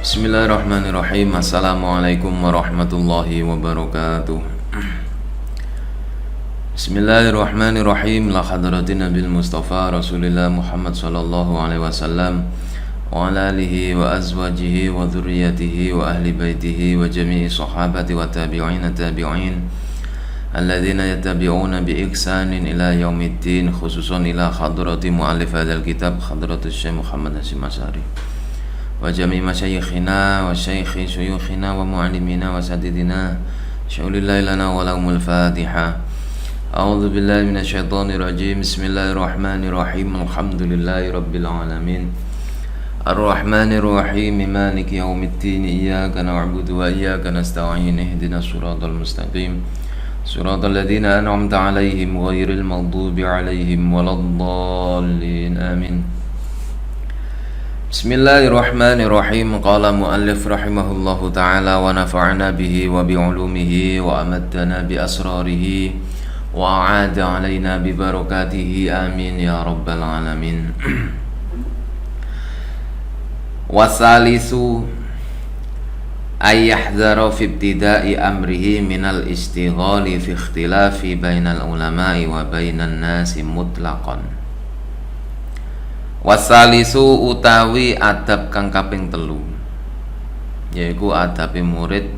Bismillahirrahmanirrahim. Assalamualaikum warahmatullahi wabarakatuh. Bismillahirrahmanirrahim. La hadratin Nabil Mustafa Rasulillah Muhammad sallallahu alaihi wasallam wa ala alihi wa azwajihi wa dhurriyyatihi wa ahli baitihi wa jami'i sahabati wa tabi'in alladzina yattabi'una bi ihsanin ila yaumiddin, khususan ila hadrati muallif hadzal kitab hadratus Syekh Muhammad Hasyim Asy'ari wa jami' masyayikhina wa syaikhi syuyukhina wa mu'allimina wa sadidina syaulillahi lana wa lahumul fatiha. A'udzu billahi minasyaitonir rajim. Bismillahirrahmanirrahim. Alhamdulillahi rabbil alamin. Ar-Rahmanir Rahim. Maliki yaumiddin. Iyyaka na'budu wa iyyaka nasta'in. Ihdinas siratal mustaqim. Siratal ladzina an'amta 'alaihim ghairil maghdubi 'alaihim waladdallin. Amin. Bismillahirrahmanirrahim. Qala muallif rahimahullahu ta'ala wa nafa'na bihi wa bi'ulumihi wa amaddana bi asrarihi wa a'ada alaina bi barakatihi. Amin ya rabbal alamin. Wasalisu ayyahdhara fi ibtida'i amrihi minal istighali fi ikhtilafi bainal ulama'i wa bainan nasi mutlaqan. Wasalisu utawi adab kang kaping telu, yaiku adabe murid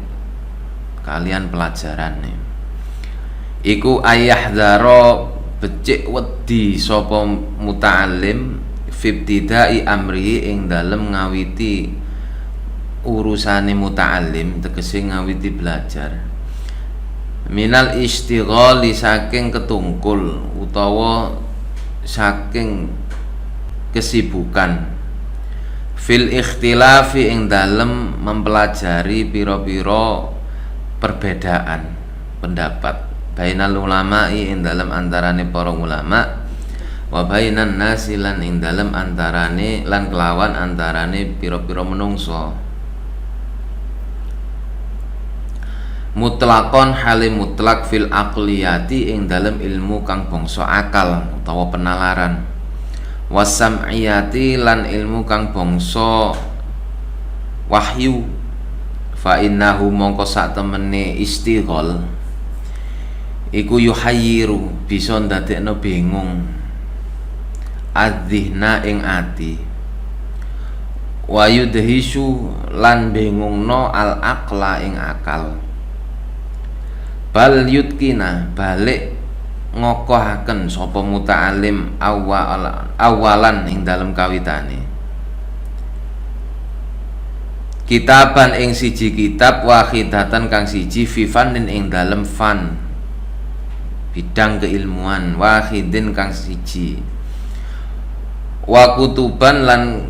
kalian pelajarane. Iku ayahdhara becik wedi sapa muta'allim fibtidai amrihi ing dalem ngawiti urusane muta'allim, tegese ngawiti belajar. Minal istighali saking ketungkul utawa saking kesibukan fil ikhtilafi ing dalem mempelajari pira-pira perbedaan pendapat bainal ulama'i ing dalem antarane para ulama wa bainan nasi lan ing dalem antarane lan kelawan antarane pira-pira menungso. Mutlaqon halim mutlak fil aqliyati ing dalem ilmu kang bangsa akal utawa penalaran. Wasam'iyati lan ilmu kang bangsa wahyu. Fa innahu mongko sak temene istighol iku yuhayyiru bisa ndadekno bingung adzihna ing ati, wa yudhisu lan bingungno al aqla ing akal. Bal yutkina balik ngokohaken sapa muta'alim awalan ing dalem kawitane kitaban ing siji kitab wahidatan kang siji fifanin ing dalem fan bidang keilmuan wahidin kang siji wa kutuban lan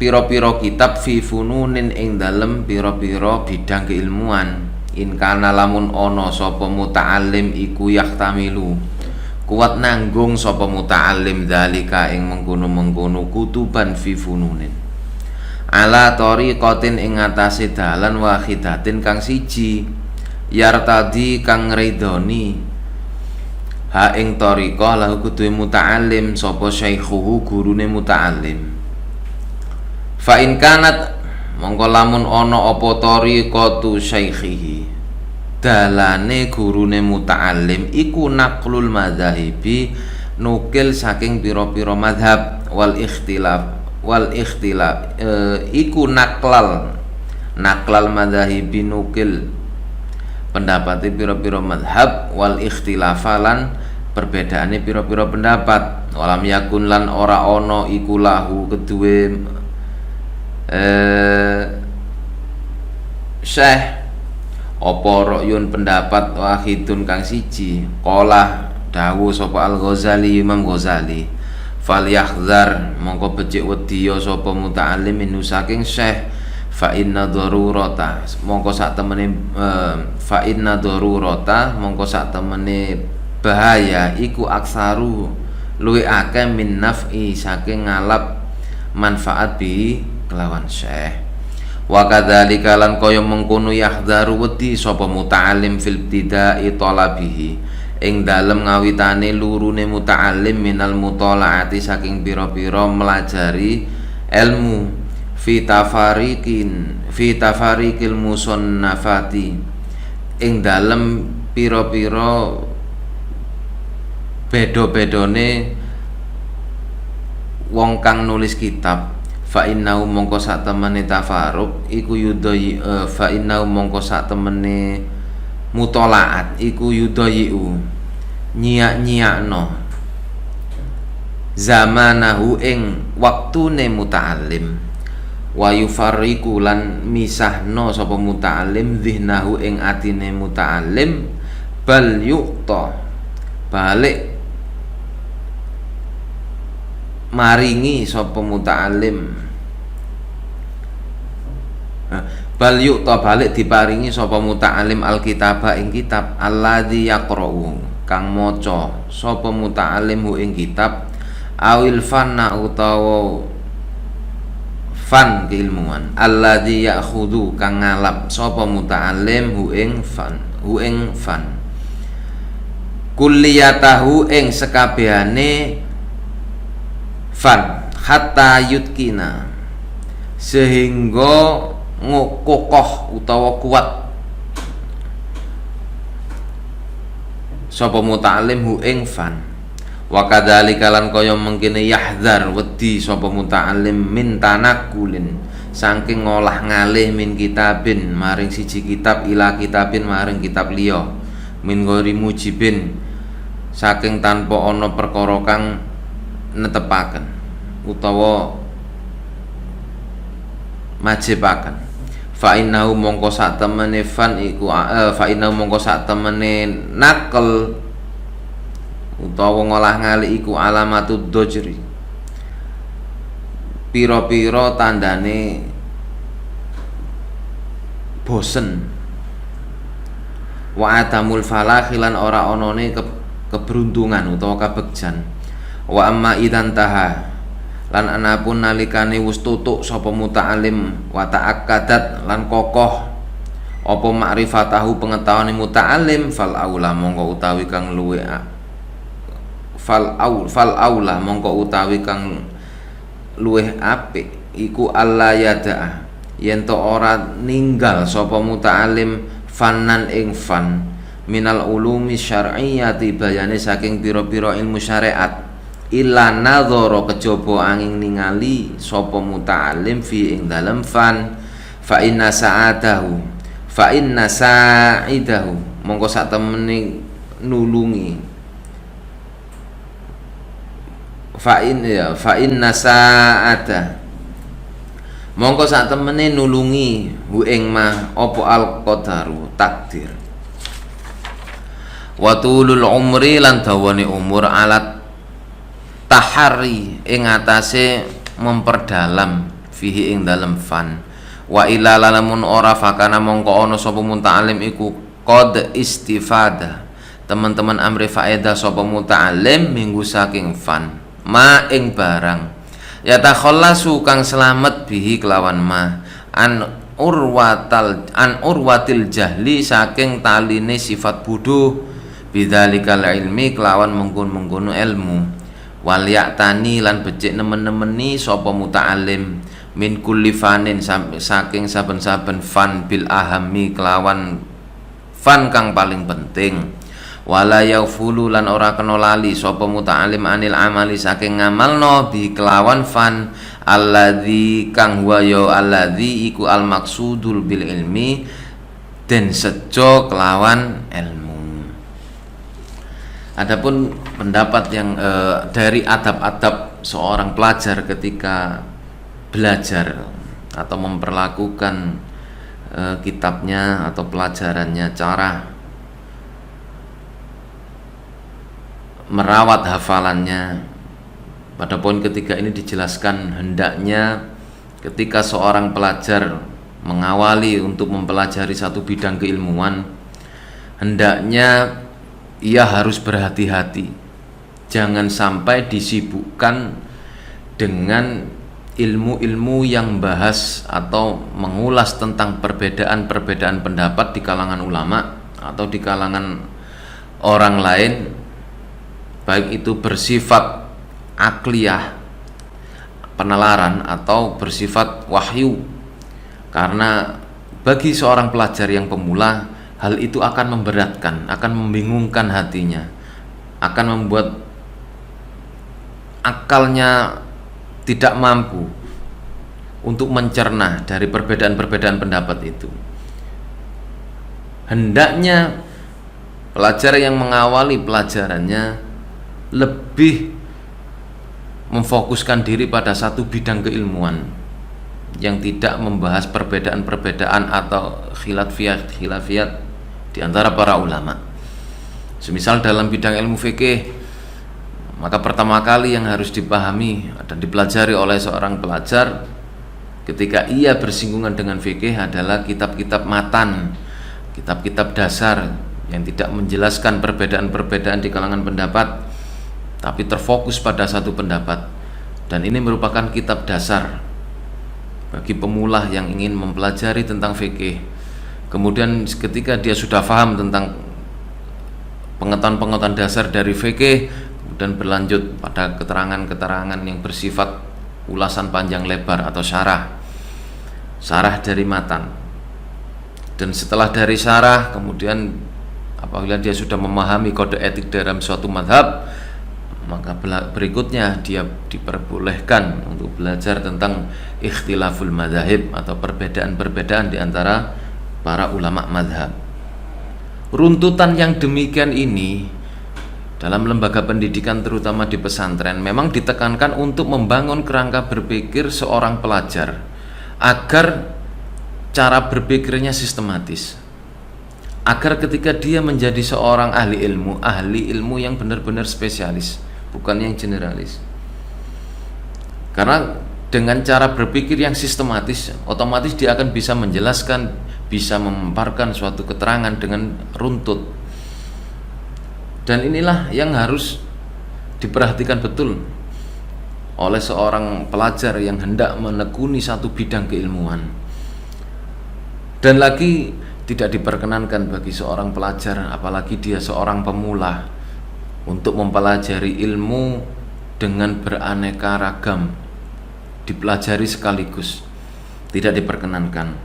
pira-pira kitab fi fununin ing dalem pira-pira bidang keilmuan. In kana lamun ono sapa muta'allim iku yahtamilu kuat nanggung sapa muta'allim dalika ing mengkono-mengkono kutuban fi fununin ala tariqatin ing atase dalan wahidatin kang siji yartadi kang ngridoni ha ing tariqah lahu kudu muta'allim sapa syaikhuhu gurune muta'allim. Fa in kanat mongko lamun ana apa tariqatu syaikhihi dalane gurune muta'allim iku naqlul madzahibi nukil saking pira-pira madhab wal ikhtilaf iku naklal madzahibi nukil pendapate pira-pira madhab wal ikhtilafalan perbedaane pira-pira pendapat. Walam yakun lan ora ana iku lahu keduwe syekh apa ra'yun pendapat wahidun kang siji. Qala dawuh sapa Al-Ghazali Imam Ghazali fal yahdzar mongko becik wedi sapa muta'allim minu saking syekh. Fa inna darurata mongko sak temene bahaya iku aksaru luwih akeh min naf'i saking ngalap manfaat bi kelawan syekh. Wa kadzalika lan kaya mengkono yahdharu wedi sapa muta'allim fil ibtida'i talabihi ing dalem ngawitane lurune muta'allim minal mutalaati saking pira-pira melajari ilmu fi tafarikil musannafati ing dalem pira-pira beda-bedane wong kang nulis kitab. Fa innahu mongko sak temene tafarruq iku yudayi fa innahu mongko sak temene mutolaat iku yudayiu nyiak-nyiakno zamanahu ing waktune muta'allim wa yufarriqu lan misahno sapa muta'allim dzihnahu ing atine muta'allim bal yuqta balik maringi sapa muta'allim bal yuqta balik diparingi sapa muta'allim alkitaba ing kitab alladzi yaqra'u kang maca sapa muta'allim ing kitab awil fanna utawa fan keilmuan alladzi ya'khudhu kang ngalap sapa muta'allim ing fan kulliyatahu ing sekabehane fan hatta yutkina sehingga kokoh utawa kuat sapa muta'allim ing fan. Wa kadzalika lan kaya mengkene yahdzar wedi sapa muta'allim min tanakulin saking ngolah ngalih min kitabin maring siji kitab ila kitabin maring kitab liya min ghairi mujibin saking tanpa ana perkara kang netepaken utawa majibaken. Fa innahu mongko sak temene fan iku fa innahu mongko sak temene nakal utawa ngolah ngali iku alamatud dojri pira-pira tandane bosen wa adamul falah lan ora onone keberuntungan utawa kabegjan. Wa amma idan taha lan anapun nalikane wis tutuk sapa muta'allim wa ta'akkadat lan kokoh apa makrifatahu pengetahuane muta'allim fal aula mongko utawi kang luwe fal aula mongko utawi kang luweh apik iku alla yada'a yen to ora ninggal sapa muta'allim fannan ing fan minal ulumi syar'iyyati bayane saking pira-pira ilmu syariat illa nadzara kejaba angin ningali sapa muta'allim fi ing dalem fan fa inna sa'idahu mongko sak temene nulungi fa inna sa'ada mongko sak temene nulungi hu ing mah apa al qadaru takdir wa tulul umri lan dawane umur alat tahari ing atase memperdalam fihi ing dalem fan wa ila lamun ora fakana mongko ana sapa muta'allim iku qad istifada teman-teman amri faedah sapa muta'allim minggu saking fan ma ing barang ya takhallasu kang selamat bihi kelawan ma an urwatil jahli saking taline sifat bodoh bidzalikal ilmi kelawan mengkon-mengkono ilmu wal ya'tani lan becik nemen-nemeni sapa muta'allim min kulli fanin saking saben-saben fan bil ahami kelawan fan kang paling penting wala yaufulu lan ora kena lali sapa muta'allim anil amali saking ngamalno bi kelawan fan alladzi kang huwa ya alladzi iku al maksudul bil ilmi den sejo kelawan ilmu. Adapun pendapat yang dari adab-adab seorang pelajar ketika belajar atau memperlakukan kitabnya atau pelajarannya, cara merawat hafalannya. Pada poin ketiga ini dijelaskan hendaknya ketika seorang pelajar mengawali untuk mempelajari satu bidang keilmuan, hendaknya ia harus berhati-hati, jangan sampai disibukkan dengan ilmu-ilmu yang bahas atau mengulas tentang perbedaan-perbedaan pendapat di kalangan ulama atau di kalangan orang lain, baik itu bersifat akliyah penalaran atau bersifat wahyu. Karena bagi seorang pelajar yang pemula, hal itu akan memberatkan, akan membingungkan hatinya, akan membuat akalnya tidak mampu untuk mencerna dari perbedaan-perbedaan pendapat itu. Hendaknya pelajar yang mengawali pelajarannya lebih memfokuskan diri pada satu bidang keilmuan yang tidak membahas perbedaan-perbedaan atau khilafiyat di antara para ulama. Semisal dalam bidang ilmu fikih, maka pertama kali yang harus dipahami dan dipelajari oleh seorang pelajar ketika ia bersinggungan dengan fikih adalah kitab-kitab matan, kitab-kitab dasar yang tidak menjelaskan perbedaan-perbedaan di kalangan pendapat, tapi terfokus pada satu pendapat. Dan ini merupakan kitab dasar bagi pemula yang ingin mempelajari tentang fikih. Kemudian ketika dia sudah paham tentang pengetahuan-pengetahuan dasar dari fikih, kemudian berlanjut pada keterangan-keterangan yang bersifat ulasan panjang lebar atau syarah dari matan. Dan setelah dari syarah, kemudian apabila dia sudah memahami kode etik dalam suatu madhab, maka berikutnya dia diperbolehkan untuk belajar tentang ikhtilaful madzhab atau perbedaan-perbedaan di antara para ulama madhab. Runtutan yang demikian ini dalam lembaga pendidikan terutama di pesantren memang ditekankan untuk membangun kerangka berpikir seorang pelajar agar cara berpikirnya sistematis, agar ketika dia menjadi seorang ahli ilmu yang benar-benar spesialis, bukan yang generalis. Karena dengan cara berpikir yang sistematis, otomatis dia akan bisa menjelaskan, bisa memaparkan suatu keterangan dengan runtut. Dan inilah yang harus diperhatikan betul oleh seorang pelajar yang hendak menekuni satu bidang keilmuan. Dan lagi tidak diperkenankan bagi seorang pelajar, apalagi dia seorang pemula, untuk mempelajari ilmu dengan beraneka ragam, dipelajari sekaligus. Tidak diperkenankan,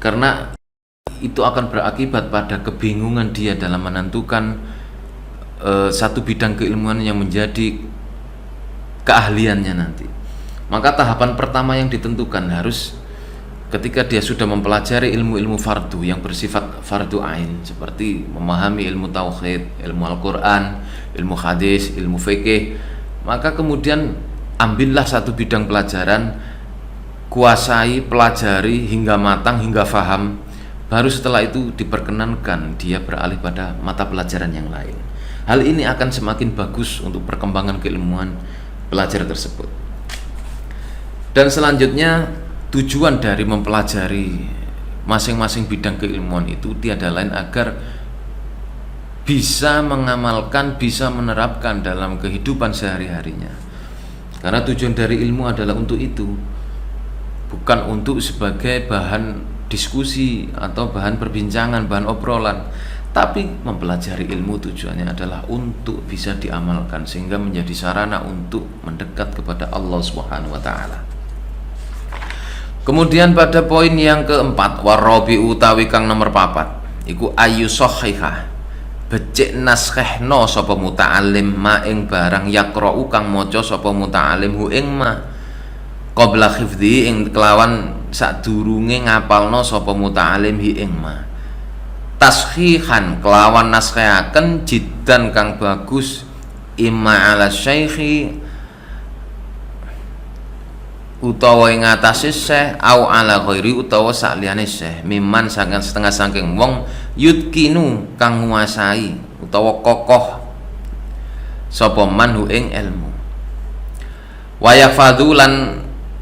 karena itu akan berakibat pada kebingungan dia dalam menentukan satu bidang keilmuan yang menjadi keahliannya nanti. Maka tahapan pertama yang ditentukan harus ketika dia sudah mempelajari ilmu-ilmu fardu yang bersifat fardu ain, seperti memahami ilmu tauhid, ilmu Al-Quran, ilmu hadis, ilmu fikih, maka kemudian ambillah satu bidang pelajaran, kuasai, pelajari hingga matang, hingga faham. Baru setelah itu diperkenankan dia beralih pada mata pelajaran yang lain. Hal ini akan semakin bagus untuk perkembangan keilmuan pelajar tersebut. Dan selanjutnya, tujuan dari mempelajari masing-masing bidang keilmuan itu tiada lain agar bisa mengamalkan, bisa menerapkan dalam kehidupan sehari-harinya. Karena tujuan dari ilmu adalah untuk itu, bukan untuk sebagai bahan diskusi atau bahan perbincangan, bahan obrolan. Tapi mempelajari ilmu tujuannya adalah untuk bisa diamalkan, sehingga menjadi sarana untuk mendekat kepada Allah Subhanahu wa taala. Kemudian pada poin yang keempat, warabi utawi kang nomor 4 iku ayu sahihah, becik naskhehno sapa muta'alim ma ing barang yaqra'u kang maca sapa muta'alim hu ing ma qabla hifdhi ing kelawan sadurunge ngapalno sapa muta'alim hi ing ma, tashihan kelawan naskhahaken jiddan kang bagus, imma ala syaikhi utawa ing atase syekh, au ala ghairi utawa sakliyane syekh, miman saking setengah saking wong yutkinu kang nguasai utawa kokoh sapa manhu ing ilmu, wayafadhu lan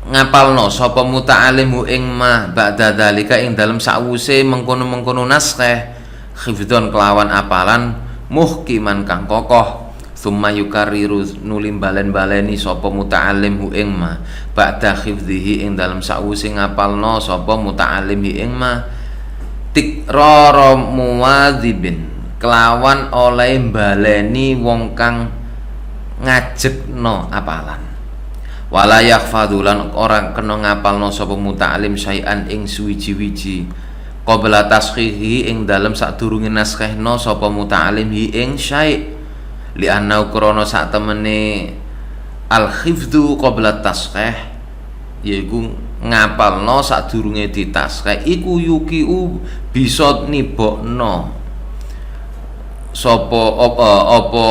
ngapalno sapa muta'alim ing ma ba'da dzalika ing dalem sakwuse mengkono-mengkono naskah, khifdhon kelawan apalan, muhkiman kang kokoh, summa yukariru nulim balen-baleni sapa muta'alim ing ma ba'da khifdhihi ing dalem sakwuse ngapalno sapa muta'alim ing ma, tikrara muwadzibin kelawan oleh baleni wong kang ngajekno apalan, Wala yakhfadulan orang kena ngapalno sapa muta'alim syai'an ing suwiji-wiji qabla taskhihi ing dalem sadurunge naskhehno sapa muta'alim hi ing syai' li anna krana sak temene al khifdu qabla taskhih yaiku ngapalno sadurunge ditaskhih iku yukiu bisa nibokno sapa apa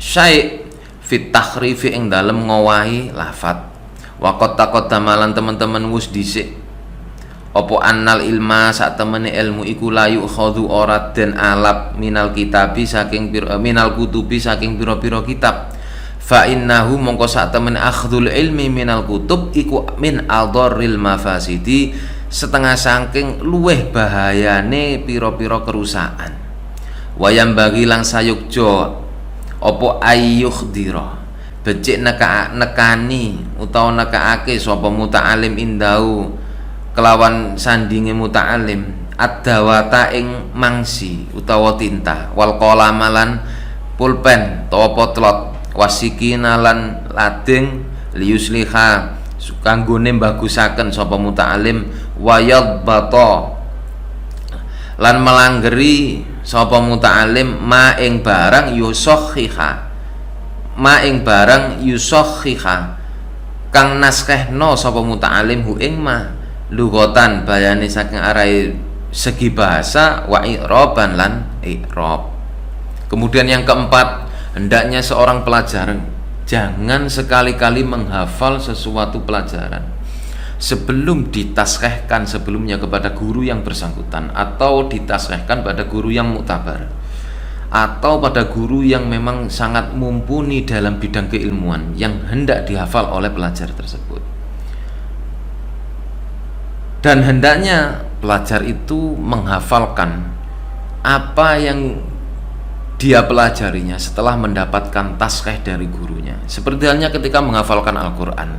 syai' fit takhrifi ing dalem ngowahi lafat waqat taqaddamalan teman-teman wis dhisik apa annal ilma sak temene ilmu iku layu khadhu ora den alap minal kitabi saking minal kutubi saking pira-pira kitab fa innahu mongko sak temene akhdhul ilmi minal kutub iku min adharril mafasidi setengah saking luweh bahayane pira-pira kerusakan wayam bagi lang sayukjo apa ayyukhdira becik nekani utawa nekaake sapa muta'alim indau kelawan sandinge muta'alim ad-dawata ing mangsi utawa tinta wal qalamalan pulpen utawa potlot wasikina lan lading liusliha kanggone bagusaken sapa muta'alim wayadbata lan melanggeri sapa muta'alim ma ing barang yusakhiha kang naskhehno sapa muta'alim hu ing ma lughatan bayane saking arai segi bahasa wa i'raban lan i'rab. Kemudian yang keempat, hendaknya seorang pelajar jangan sekali-kali menghafal sesuatu pelajaran sebelum ditaskhehkan sebelumnya kepada guru yang bersangkutan atau ditaskhehkan pada guru yang muktabar atau pada guru yang memang sangat mumpuni dalam bidang keilmuan yang hendak dihafal oleh pelajar tersebut. Dan hendaknya pelajar itu menghafalkan apa yang dia pelajarinya setelah mendapatkan taskhih dari gurunya, seperti halnya ketika menghafalkan Al-Quran.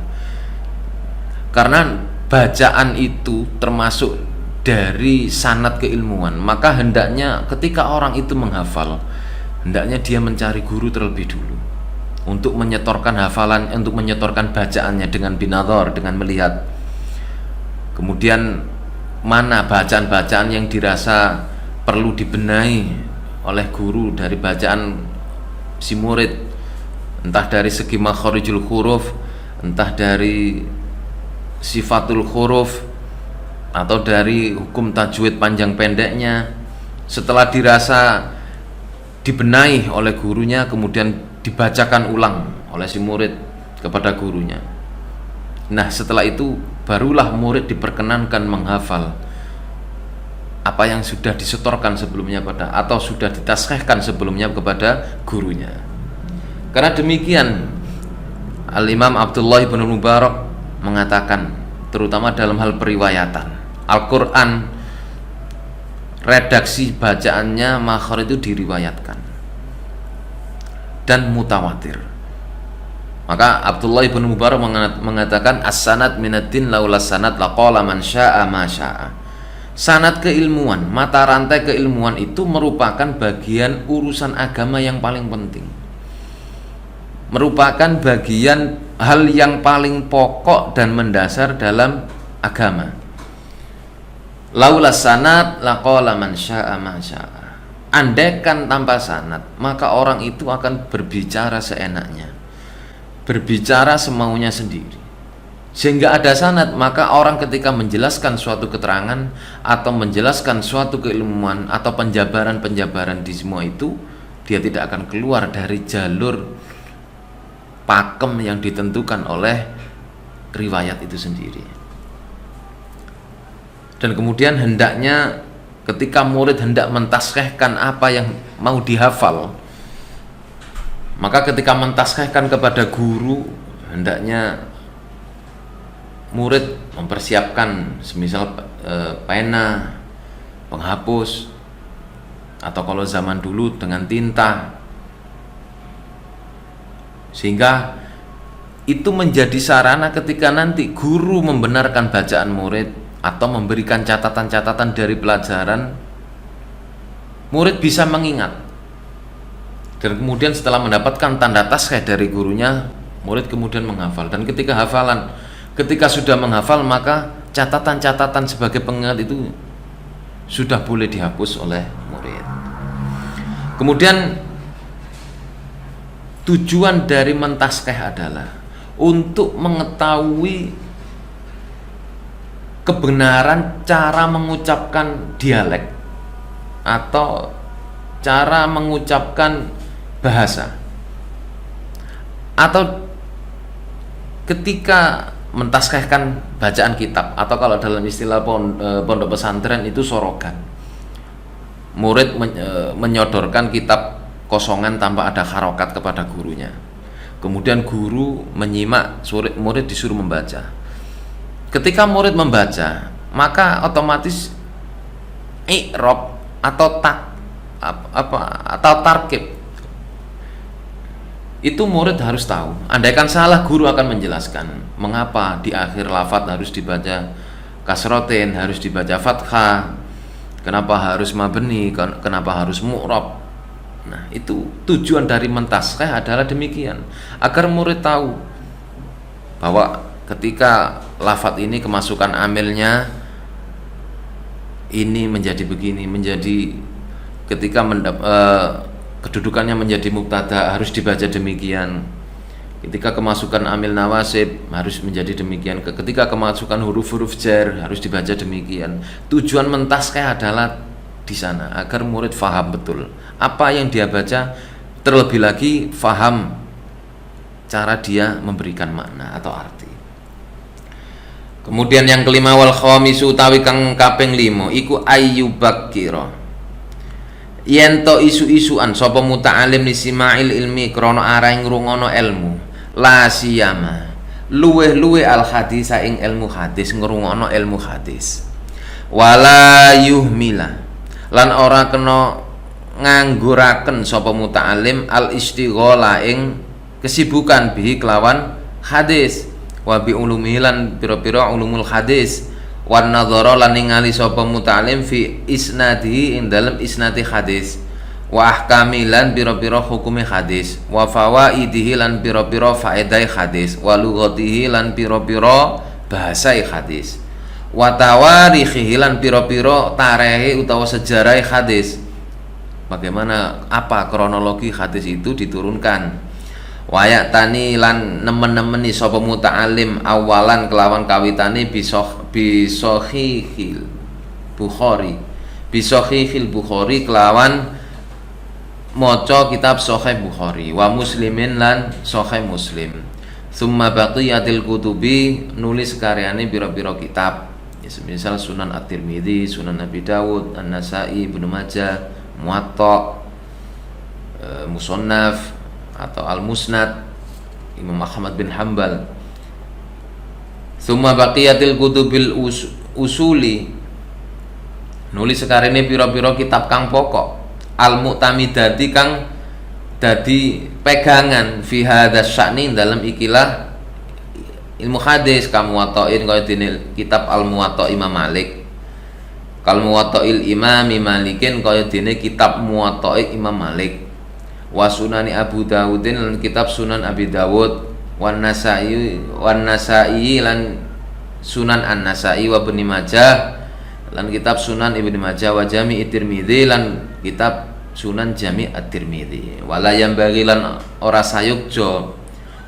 Karena bacaan itu termasuk dari sanad keilmuan, maka hendaknya ketika orang itu menghafal, hendaknya dia mencari guru terlebih dulu untuk menyetorkan hafalan, untuk menyetorkan bacaannya dengan binadhar, dengan melihat. Kemudian mana bacaan-bacaan yang dirasa perlu dibenahi oleh guru dari bacaan si murid, entah dari segi makharijul huruf, entah dari sifatul huruf, atau dari hukum tajwid panjang pendeknya. Setelah dirasa dibenahi oleh gurunya, kemudian dibacakan ulang oleh si murid kepada gurunya. Nah, setelah itu barulah murid diperkenankan menghafal apa yang sudah disetorkan sebelumnya pada atau sudah ditaskhihkan sebelumnya kepada gurunya. Karena demikian Al-Imam Abdullah bin Mubarak mengatakan, terutama dalam hal periwayatan Al-Quran, redaksi bacaannya makhraj itu diriwayatkan dan mutawatir. Maka Abdullah bin Mubarak mengatakan as-sanad minaddin laula sanad laqala man syaa ma syaa. Sanad keilmuan, mata rantai keilmuan itu merupakan bagian urusan agama yang paling penting, merupakan bagian hal yang paling pokok dan mendasar dalam agama. Laula sanad laqala man syaa ma syaa. Andaikan tanpa sanad, maka orang itu akan berbicara seenaknya, berbicara semaunya sendiri. Sehingga ada sanad, maka orang ketika menjelaskan suatu keterangan atau menjelaskan suatu keilmuan atau penjabaran-penjabaran di semua itu, dia tidak akan keluar dari jalur pakem yang ditentukan oleh riwayat itu sendiri. Dan kemudian hendaknya ketika murid hendak mentaskhihkan apa yang mau dihafal, maka ketika mentaskhihkan kepada guru, hendaknya murid mempersiapkan semisal pena, penghapus, atau kalau zaman dulu dengan tinta, sehingga itu menjadi sarana ketika nanti guru membenarkan bacaan murid atau memberikan catatan-catatan dari pelajaran, murid bisa mengingat Dan kemudian setelah mendapatkan tanda tasghih dari gurunya, murid kemudian menghafal. Dan ketika sudah menghafal, maka catatan-catatan sebagai pengingat itu sudah boleh dihapus oleh murid. Kemudian tujuan dari mentasghih adalah untuk mengetahui kebenaran cara mengucapkan dialek atau cara mengucapkan bahasa, atau ketika mentasghihkan bacaan kitab, atau kalau dalam istilah pondok pesantren itu sorogan. Murid menyodorkan kitab kosongan tanpa ada harokat kepada gurunya. Kemudian guru menyimak, murid disuruh membaca. Ketika murid membaca, maka otomatis i'rab atau tarkib itu murid harus tahu. Andaikan salah, guru akan menjelaskan mengapa di akhir lafadz harus dibaca kasrotin, harus dibaca fathah, kenapa harus mabni, kenapa harus mu'rab. Nah, itu tujuan dari mentasghih adalah demikian, agar murid tahu bahwa ketika lafadz ini kemasukan amilnya ini menjadi begini, menjadi ketika kedudukannya menjadi mubtada harus dibaca demikian, ketika kemasukan amil nawasib harus menjadi demikian, ketika kemasukan huruf-huruf jar harus dibaca demikian. Tujuan mentasghih adalah di sana agar murid faham betul apa yang dia baca, terlebih lagi faham cara dia memberikan makna atau arti. Kemudian yang kelima, wal khamisu utawi kang kaping 5 iku ayyubakira, yen to isu-isuan sapa muta'alim li sima'il ilmi krana arah ngrungono ilmu, la siyama luweh-luweh al hadis ing ilmu hadis, ngrungono ilmu hadis, wala yuhmila lan ora kena ngangguraken sapa muta'alim al istighala ing kesibukan bihi kelawan hadis, wa bi ulumihi lan pira-pira ulumul hadis, wan nadhara lan ningali sapa muta'alim fi isnadihi ing dalem isnadi hadis, wa ahkami lan pira-pira hukume hadis, wa fawaidihi lan pira-pira faedah hadis, wa lughatihi lan pira-pira bahasa hadis, wa tawarikhihi lan pira-pira tarehe utawa sejarah hadis, bagaimana apa kronologi hadis itu diturunkan, wayak tani lan nemen-nemeni sapa muta'alim awalan kelawan kawitane bisohihil Bukhari kelawan maca kitab Sahih Bukhari, wa muslimin lan Sahih Muslim, summa baqiyatil kutubi nulis karyane biro-biro kitab, misal Sunan At-Tirmidzi, Sunan Abi Dawud, An-Nasai, Ibnu Majah, Muwatta, Musannaf atau Al-Musnad Imam Ahmad bin Hanbal. Summa baqiyatil kutubil usuli nulis sekarene pira-pira kitab kang pokok, al-mu'tamidati kang dadi pegangan fi hadzal sya'ni dalam ikilah ilmu hadis, kamu watain kaya dene kitab Al-Muwatta Imam Malik, kal Muwatta'il Imam Malikin kaya dene kitab Muwatta Imam Malik, wa sunani Abu Dawudin lan kitab Sunan Abi Dawud, wan Nasai lan Sunan An-Nasai, wa Ibnu Majah lan kitab Sunan Ibnu Majah, wa Jami' At-Tirmidzi lan kitab Sunan Jami' At-Tirmidzi. Wala yang bagi lan ora sayukjo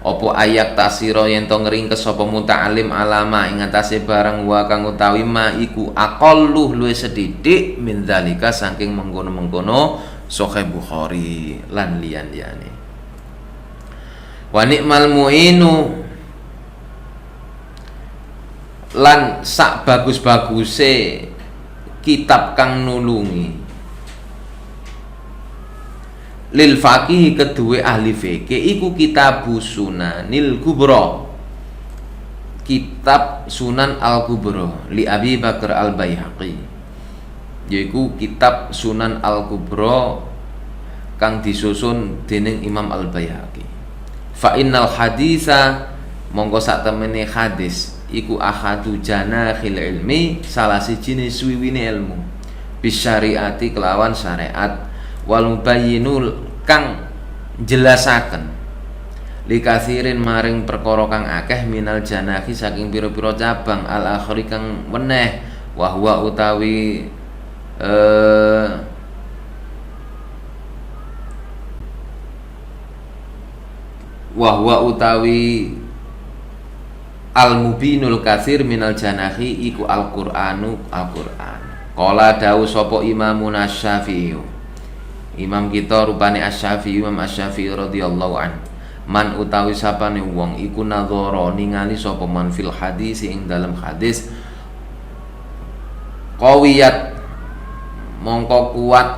opo ayak tasiro yen to ngringkes sapa muta'alim alama ing atase barang wa kang utawi ma iku aqalluh luwih sedidik min dzalika saking mengkono-mengkono Sahih Bukhari lan liyan-liyane. Wa ni'mal mu'inu lan sak bagus-baguse kitab kang nulungi lil faqih kedue ahli fikih iku kitabu Sunanil Kubra, kitab Sunan Al-Kubra li Abi Bakar Al-Baihaqi, yaiku kitab Sunan Al-Kubra kang disusun dening Imam Al-Baihaqi. Fa innal haditsa mongko sak temene hadis iku ahadu janakhil ilmi, salah siji suwiwine ilmu, bisyariati kelawan syariat, wal mubayyinul kang jelasaken likathirin maring perkara kang akeh minal janahi saking pira-pira cabang al akhri kang weneh wa huwa utawi al-mubinul katsir minal janahi iku al-Qur'anu Al-Qur'an. Qala dawu sapa Imamun Asy-Syafi'i. Imam kita rupane Asy-Syafi'i, Imam Asy-Syafi'i radhiyallahu an. Man utawi sapane wong iku nadzara ningali sapa man fil hadis ing dalam hadis qawiyat mongko kuat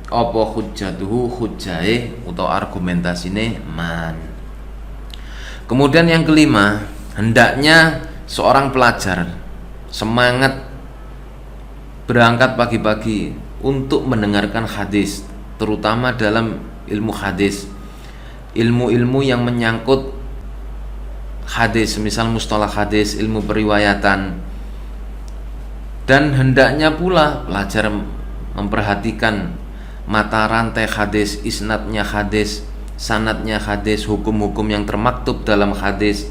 apa hujjatuhu hujjahe utawa argumentasine man. Kemudian yang kelima, hendaknya seorang pelajar semangat berangkat pagi-pagi untuk mendengarkan hadis, terutama dalam ilmu hadis, ilmu-ilmu yang menyangkut hadis, misal mustalah hadis, ilmu periwayatan. Dan hendaknya pula pelajar memperhatikan mata rantai hadis, isnadnya hadis, sanadnya hadis, hukum-hukum yang termaktub dalam hadis,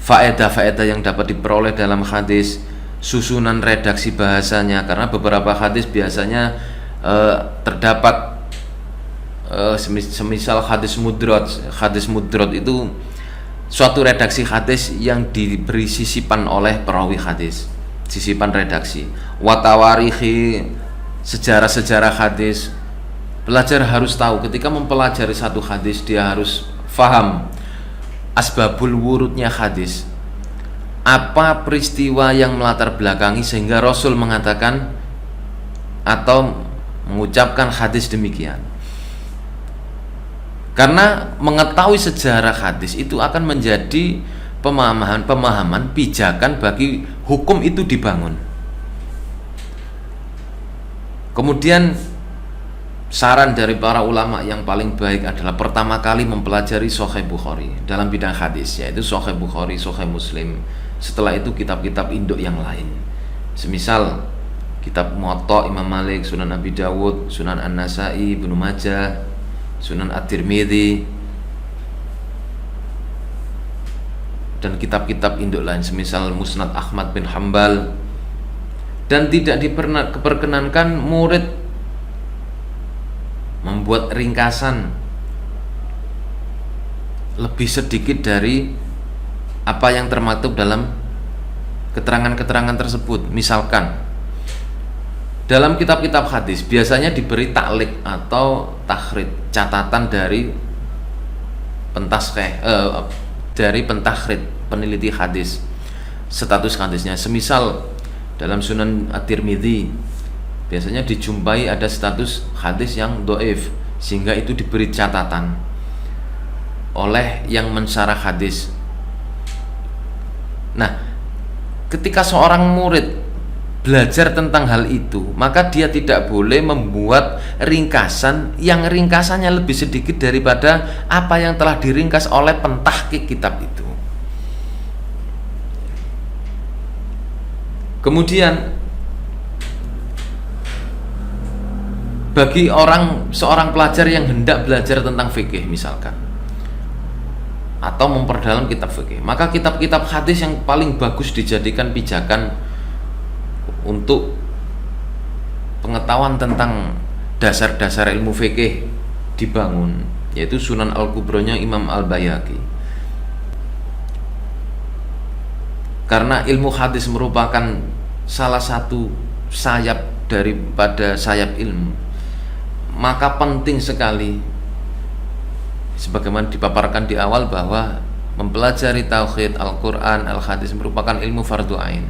faedah-faedah yang dapat diperoleh dalam hadis, susunan redaksi bahasanya, karena beberapa hadis biasanya terdapat semisal hadis mudrot itu suatu redaksi hadis yang diberi sisipan oleh perawi hadis, sisipan redaksi. Watawarihi, sejarah-sejarah hadis. Pelajar harus tahu ketika mempelajari satu hadis, dia harus faham asbabul wurudnya hadis, apa peristiwa yang melatar belakangi sehingga Rasul mengatakan atau mengucapkan hadis demikian. Karena mengetahui sejarah hadis itu akan menjadi pemahaman pijakan bagi hukum itu dibangun. Kemudian saran dari para ulama yang paling baik adalah pertama kali mempelajari Sahih Bukhari dalam bidang hadis, yaitu Sahih Bukhari, Sahih Muslim. Setelah itu kitab-kitab induk yang lain, semisal kitab Muwatta Imam Malik, Sunan Abi Dawud, Sunan An-Nasai, Ibnu Majah, Sunan At-Tirmidzi, dan kitab-kitab induk lain semisal Musnad Ahmad bin Hambal. Dan tidak diperkenankan murid membuat ringkasan lebih sedikit dari apa yang termaktub dalam keterangan-keterangan tersebut. Misalkan dalam kitab-kitab hadis biasanya diberi taklik atau takhrid, catatan dari pentakhrid, peneliti hadis, status hadisnya. Semisal dalam Sunan At-Tirmidzi biasanya dijumpai ada status hadis yang dhaif, sehingga itu diberi catatan oleh yang mensyarah hadis. Nah, ketika seorang murid belajar tentang hal itu, maka dia tidak boleh membuat ringkasan yang ringkasannya lebih sedikit daripada apa yang telah diringkas oleh pentahqiq kitab itu. Kemudian bagi seorang pelajar yang hendak belajar tentang fikih misalkan, atau memperdalam kitab fikih, maka kitab-kitab hadis yang paling bagus dijadikan pijakan untuk pengetahuan tentang dasar-dasar ilmu fikih dibangun, yaitu Sunan Al-Kubronya Imam Al-Baihaqi. Karena ilmu hadis merupakan salah satu sayap daripada sayap ilmu, maka penting sekali sebagaimana dipaparkan di awal bahwa mempelajari tauhid, Al-Quran, Al-Hadis merupakan ilmu fardu ain.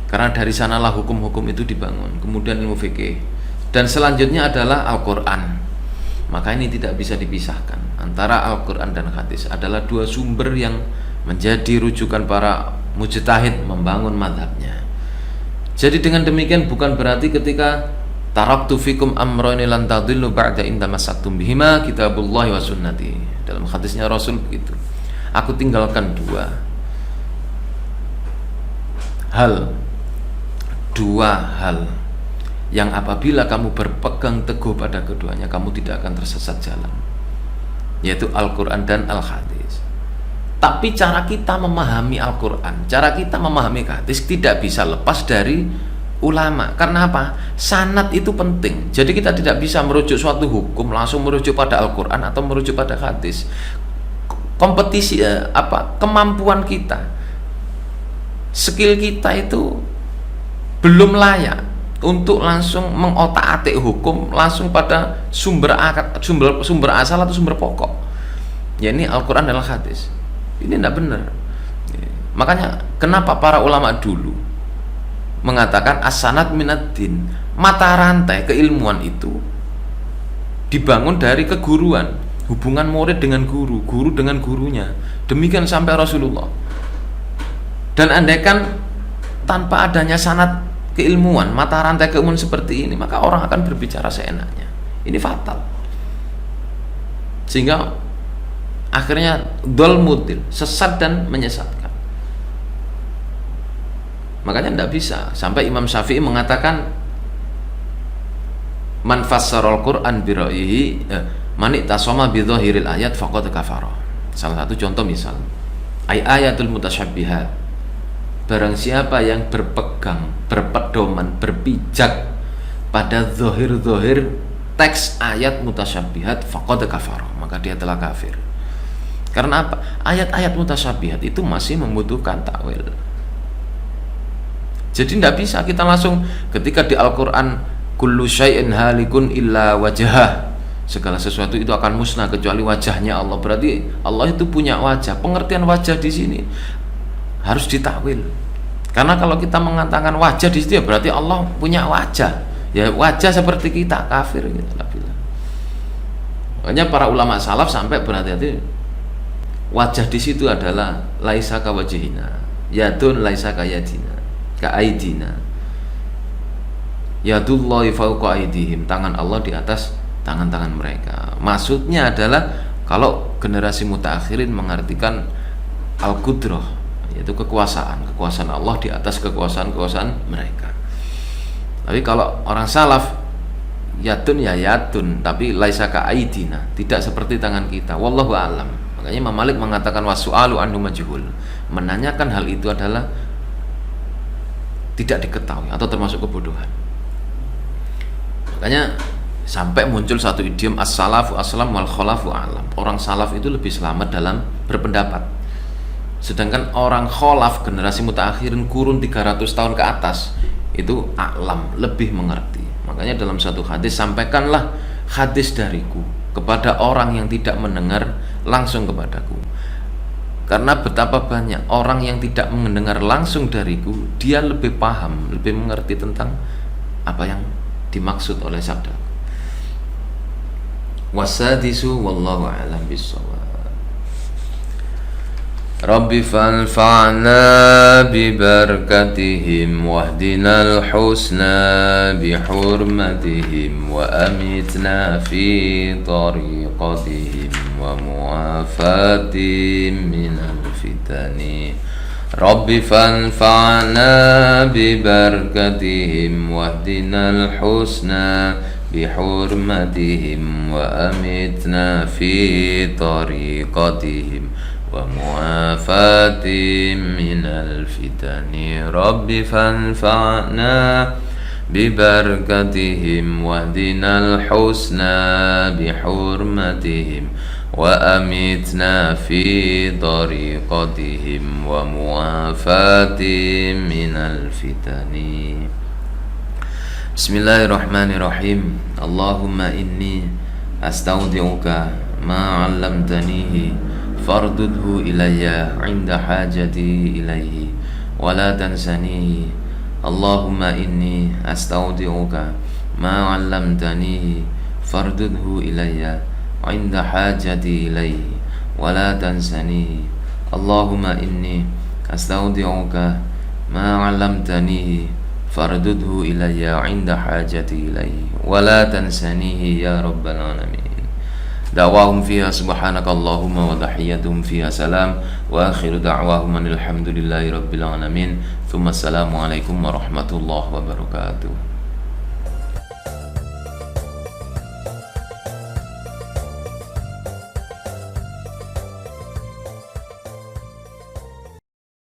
Karena dari sanalah hukum-hukum itu dibangun. Kemudian ilmu fikih, dan selanjutnya adalah Al-Quran. Maka ini tidak bisa dipisahkan antara Al-Quran dan hadis, adalah dua sumber yang menjadi rujukan para mujtahid membangun madhabnya. Jadi dengan demikian bukan berarti ketika taraktu fikum amrayni lan tadillu ba'da in tamassaktum bihima kitabullahi wa sunnati. Dalam hadisnya Rasul begitu. Aku tinggalkan dua hal yang apabila kamu berpegang teguh pada keduanya kamu tidak akan tersesat jalan, yaitu Al-Quran dan Al-Hadis. Tapi cara kita memahami Al-Quran, cara kita memahami hadis tidak bisa lepas dari ulama. Karena apa? Sanad itu penting. Jadi kita tidak bisa merujuk suatu hukum langsung merujuk pada Al-Quran atau merujuk pada hadis. Kompetisi kemampuan kita, skill kita itu belum layak untuk langsung mengotak-atik hukum langsung pada sumber asal atau sumber pokok, yakni Al-Quran dan Al-Hadis. Ini tidak benar. Makanya kenapa para ulama dulu mengatakan as-sanad minad-din, mata rantai keilmuan itu dibangun dari keguruan, hubungan murid dengan guru, guru dengan gurunya, demikian sampai Rasulullah. Dan andaikan tanpa adanya sanad keilmuan, mata rantai keilmuan seperti ini, maka orang akan berbicara seenaknya. Ini fatal. Sehingga akhirnya dhol mudil, sesat dan menyesatkan. Makanya tidak bisa. Sampai Imam Syafi'i mengatakan man fassarul Qur'an bi ra'yihi man itasama bi dhahiril ayat faqad kafara. Salah satu contoh misal ayatul mutasyabbihat. Barang siapa yang berpegang, berpedoman, berpijak pada zahir-zahir teks ayat mutasyabihat faqad kafara, maka dia telah kafir. Karena apa? Ayat-ayat mutasyabihat itu masih membutuhkan takwil. Jadi tidak bisa kita langsung ketika di Al-Quran kullu syai'in halikun illa wajhah, segala sesuatu itu akan musnah kecuali wajahnya Allah. Berarti Allah itu punya wajah. Pengertian wajah di sini harus ditakwil. Karena kalau kita mengatakan wajah di situ ya berarti Allah punya wajah. Ya wajah seperti kita, kafir gitu. Makanya para ulama salaf sampai berhati-hati. Wajah di situ adalah laisa ka wajhina, yadun laisa ka yadina, ka aidina. Yadullahi fawqa aidihim, tangan Allah di atas tangan-tangan mereka. Maksudnya adalah kalau generasi mutaakhirin mengartikan al-qudrah, yaitu kekuasaan Allah di atas kekuasaan mereka. Tapi kalau orang salaf yadun ya yadun, tapi laisa ka aidina, tidak seperti tangan kita. Wallahu a'lam. Makanya Imam Malik mengatakan wasu'alu anhu majhul, menanyakan hal itu adalah tidak diketahui atau termasuk kebodohan. Makanya sampai muncul satu idiom as-salafu aslam wal khalafu a'lam. Orang salaf itu lebih selamat dalam berpendapat. Sedangkan orang kholaf, generasi mutaakhirin kurun 300 tahun ke atas, itu a'lam, lebih mengerti. Makanya dalam satu hadis, sampaikanlah hadis dariku kepada orang yang tidak mendengar langsung kepadaku. Karena betapa banyak orang yang tidak mendengar langsung dariku, dia lebih paham, lebih mengerti tentang apa yang dimaksud oleh sabda. Wasadisu wallahu a'lam bissawab. Rabbi fanfa'na bibarakatihim wahdinal husna bihurmatihim wa amitna fi tariqatihim wa muafatim minal fitani. Rabbi fanfa'na bibarakatihim wahdinal husna bihurmatihim wa amitna fi tariqatihim wa muafatim minal fitani. Rabbi fanfa'na bibarakatihim wahdinal husna bihurmatihim wa amitna fi tariqatihim wa muafatim minal fitani. Bismillahirrahmanirrahim. Allahumma inni astaudi'uka ma 'allamtanihi fardudhu ilayya 'inda hajati ilayhi wa la tansanihi. Allahumma inni astaudi'uka ma 'allamtanihi fardudhu ilayya 'inda hajati ilayhi wa la tansanihi. Allahumma inni astaudi'uka ma 'allamtanihi fardudhu ilayya 'inda hajati ilayhi wa la tansanihi ya rabbal alamin. Da'wahum fiha subhanakallahumma wa tahiyyatuhum fiha salam wa akhiru da'wahum alhamdulillahi rabbil alamin. Thumma assalamu alaikum warahmatullahi wabarakatuh.